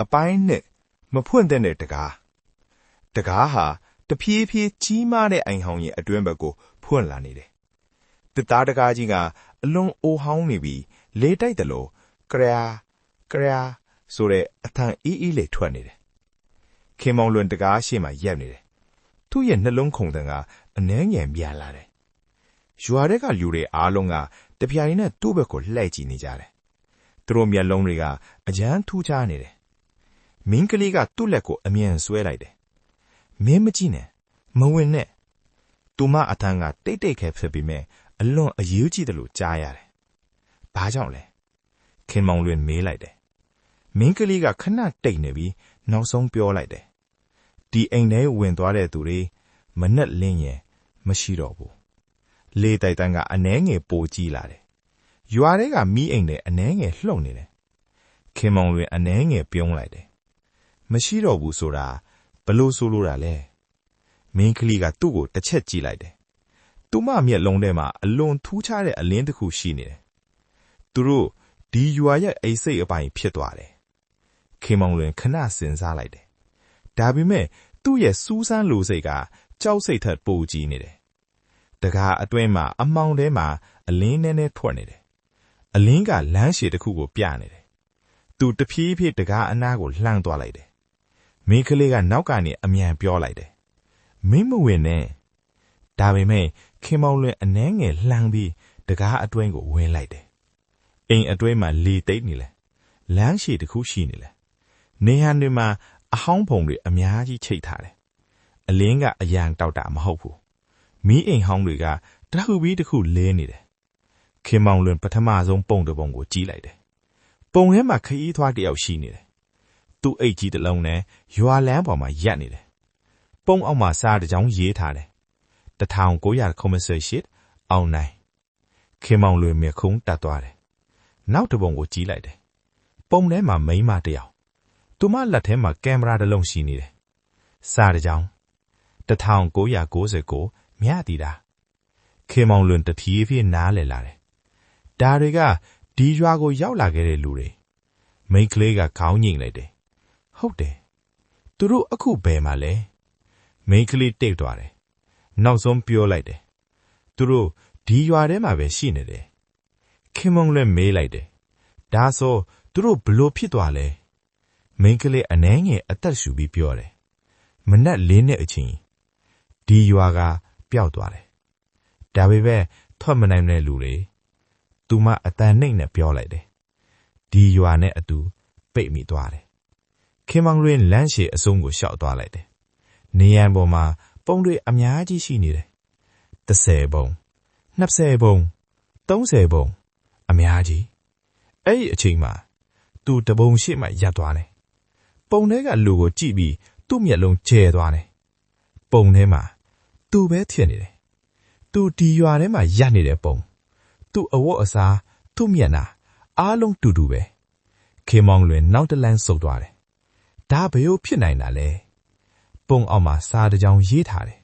အပိုင်းနှစ်မဖွင့်တဲ့တကားတကားဟာတဖြည်းဖြည်းကြီးမားတဲ့အိမ်ဟောင်းရဲ့အတွင်းဘက်ကိုဖွင့်လာနေတယ်တစ်သားတကားကြီးကအလွန်အိုဟောင်းနေပြီးလေတိုက်တယ်လို့ကရာကရာဆိုတဲ့အသံအေးအေးလေးထွက်နေတယ်ခင်မောင်လွင်တကားရှေ့မှာရပ်နေတယ်သူ့ရဲ့နှလုံးခုန်တန်ကအနှဲငယ်မြန်လာတယ်ရွာတွေကလူတွေအားလုံးကတပြိုင်နက်သူ့ဘက်ကိုလှည့်ကြည့်နေကြတယ်သူတို့မျက်လုံးတွေကအကြမ်းထူးခြားနေတယ်မင်းကလေးကသူ့လက်ကိုအမြန်ဆွဲလိုက်တယ်မင်းမကြည့်နဲ့မဝင်နဲ့သူမအထံကတိတ်တိတ်ခဲဖြစ်ပြီးမဲ့အလွန်အရေးကြီးတယ်လို့ကြားရတယ်ဘာကြောင့်လဲခင်မောင်လွင်မေးလိုက်တယ်မင်းကလေးကခဏတိတ်နေပြီးနောက်ဆုံးပြောလိုက်တယ်ဒီအိမ်ထဲဝင်သွားတဲ့သူတွေမနဲ့လင်းရင်မရှိတော့ဘူးလေတိုက်တန်းကအနှဲငယ်ပိုကြီးလာတယ်ရွာတွေကမီးအိမ်တွေအနှဲငယ်လှုပ်နေတယ်ခင်မောင်လွင်အနှဲငယ်ပြုံးလိုက်တယ်မရှိတော့ဘူးဆိုတာဘလို့ဆိုလိုတာလဲမင်းကလေးကသူ့ကိုတစ်ချက်ကြည့်လိုက်တယ်သူမမျက်လုံးထဲမှာအလွန်ထူးခြားတဲ့အလင်းတစ်ခုရှိနေတယ်သူတို့ဒီရွာရဲ့အိတ်စိတ်အပိုင်ဖြစ်သွားတယ်ခင်မောင်လွင်ခဏစဉ်းစားလိုက်တယ်ဒါပေမဲ့သူ့ရဲ့စူးစမ်းလိုစိတ်ကကြောက်စိတ်ထက်ပိုကြီးနေတယ်တကားအတွင်းမှာအမောင်ထဲမှာအလင်းနဲ့ထွက်နေတယ်အလင်းကလမ်းရှည်တစ်ခုကိုပြနေတယ်သူတဖြည်းဖြည်းတကားအနားကိုလှမ်းသွားလိုက်တယ်မင်းကလေးကနောက်ကနေအမြန်ပြောလိုက်တယ်မင်းမဝင်နဲ့ဒါပေမဲ့ခင်မောင်လွင်အနှဲငယ်လှမ်းပြီးတကားအတွင်းကိုဝင်လိုက်တယ်အိမ်အတွင်းမှာလေတိတ်နေလဲလမ်းရှည်တစ်ခုရှိနေလဲနေဟန်တွေမှာအဟောင်းဖုံတွေအများကြီးချိတ်ထားတယ်အလင်းကအရန်တောက်တာမဟုတ်ဘူးမီးအိမ်ဟောင်းတွေကတခုပြီးတခုလဲနေတယ်ခင်မောင်လွင်ပထမဆုံးပုံတစ်ပုံကိုကြည့်လိုက်တယ်ပုံထဲမှာခရီးသွားတစ်ယောက်ရှိနေတယ်သူ့အိတ်ကြီးတစ်လုံးနဲ့ရွာလမ်းပေါ်မှာရပ်နေတယ်ပုံအောက်မှာစာတစ်ကြောင်းရေးထားတယ်1998အောင်နိုင်ခင်မောင်လွင်မျက်ခုံးတက်သွားတယ်နောက်တစ်ပုံကိုကြည့်လိုက်တယ်ပုံထဲမှာမိန်းမတစ်ယောက်သူမလက်ထဲမှာကင်မရာတစ်လုံးရှိနေတယ်စာတစ်ကြောင်း1999မြတီတာခင်မောင်လွင်တဖြည်းဖြည်းနားလည်လာတယ်ဒါတွေကဒီရွာကိုရောက်လာခဲ့တဲ့လူတွေမိန်းကလေးကခေါင်းညှိလိုက်တယ်ဟုတ်တယ်သူတို့အခုဘယ်မှာလဲမိန်းကလေးတိတ်သွားတယ်နောက်ဆုံးပြောလိုက်တယ်သူတို့ဒီရွာထဲမှာပဲရှိနေတယ်ခင်မောင်လွင်မေးလိုက်တယ်ဒါဆိုသူတို့ဘလို့ဖြစ်သွားလဲမိန်းကလေးအနှဲငယ်အသက်ရှူပြီးပြောတယ်မနက်4နှစ်အချိန်ဒီရွာကပျောက်သွားတယ်ဒါပေမဲ့ထွက်မနိုင်တဲ့လူတွေသူမအတန်နှိမ့်နဲ့ပြောလိုက်တယ်ဒီရွာနဲ့အတူပိတ်မိသွားတယ်ခင်မောင်လွင်လမ်းရှည်အဆုံးကိုရှောက်သွားလိုက်တယ်နေရန်ပေါ်မှာပုံတွေအများကြီးရှိနေတယ်30ပုံ20ပုံ30ပုံအများကြီးအဲ့ဒီအချိန်မှာသူတပုံရှိမှရပ်သွားတယ်ပုံထဲကလူကိုကြည့်ပြီးသူ့မျက်လုံးကျဲသွားတယ်ပုံထဲမှာသူပဲဖြစ်နေတယ်သူဒီရွာထဲမှာရပ်နေတဲ့ပုံသူအဝတ်အစားသူ့မျက်နှာအားလုံးတူတူပဲခင်မောင်လွင်နောက်တလန်းဆုတ်သွားတယ်ဒါဘယ်လိုဖြစ်နိုင်တာလဲပုံအောက်မှာစာတစ်ကြောင်းရေးထားတယ်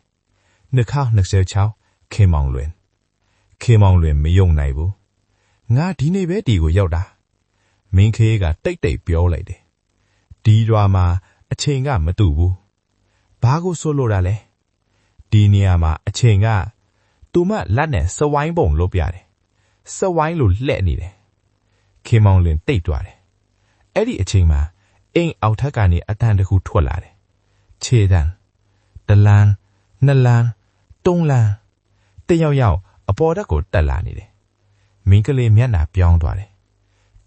2026ခင်မောင်လွင်မယုံနိုင်ဘူးငါဒီနေ့ပဲဒီကိုရောက်တာမင်းခေးကတိတ်တိတ်ပြောလိုက်တယ်ဒီရွာမှာအချိန်ကမတူဘူးဘာကိုဆိုလိုတာလဲဒီနေရာမှာအချိန်ကသူမလက်နဲ့စဝိုင်းပုံလုပ်ပြတယ်စဝိုင်းလိုလှဲ့နေတယ်ခင်မောင်လွင်တိတ်သွားတယ်အဲ့ဒီအချိန်မှာအိမ်အောက်ထပ်ကနေအတန်တစ်ခုထွက်လာတယ်ခြေတန်းတလန်းနှစ်လန်းသုံးလန်းတယောက်အပေါ်တက်ကိုတက်လာနေတယ်မင်းကလေးမျက်နှာပြောင်းသွားတယ်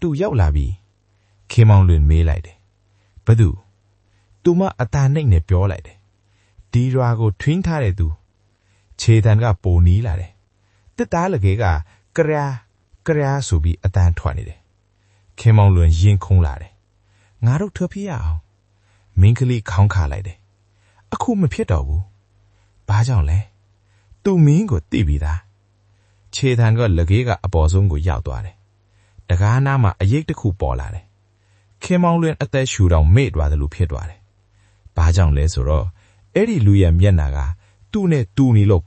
သူရောက်လာပြီးခင်မောင်လွင်မေးလိုက်တယ်ဘသူသူမအတန်နှိမ့်နဲ့ပြောလိုက်တယ်ဒီရွာကိုထွင်းထားတဲ့သူခြေတန်းကပိုနီးလာတယ်တစ်သားလကဲကကရာဆိုပြီးအတန်ထွက်နေတယ်ခင်မောင်လွင်ရင်ခုန်လာတယ်ငါတို့ထွက်ပြေးရအောင်မင်းကလေးခေါင်းခါလိုက်တယ်အခုမဖြစ်တော့ဘူးဘာကြောင့်လဲသူမင်းကိုတိပြီးသားခြေတန်းကလကဲကအပေါ်ဆုံးကိုရောက်သွားတယ်တကားနားမှာအရိပ်တစ်ခုပေါ်လာတယ်ခင်မောင်လွင်အသက်ရှူတော့မေ့သွားတယ်လို့ဖြစ်သွားတယ်ဘာကြောင့်လဲဆိုတော့အဲ့ဒီလူရဲ့မျက်နှာကသူ့နဲ့တူနေလို့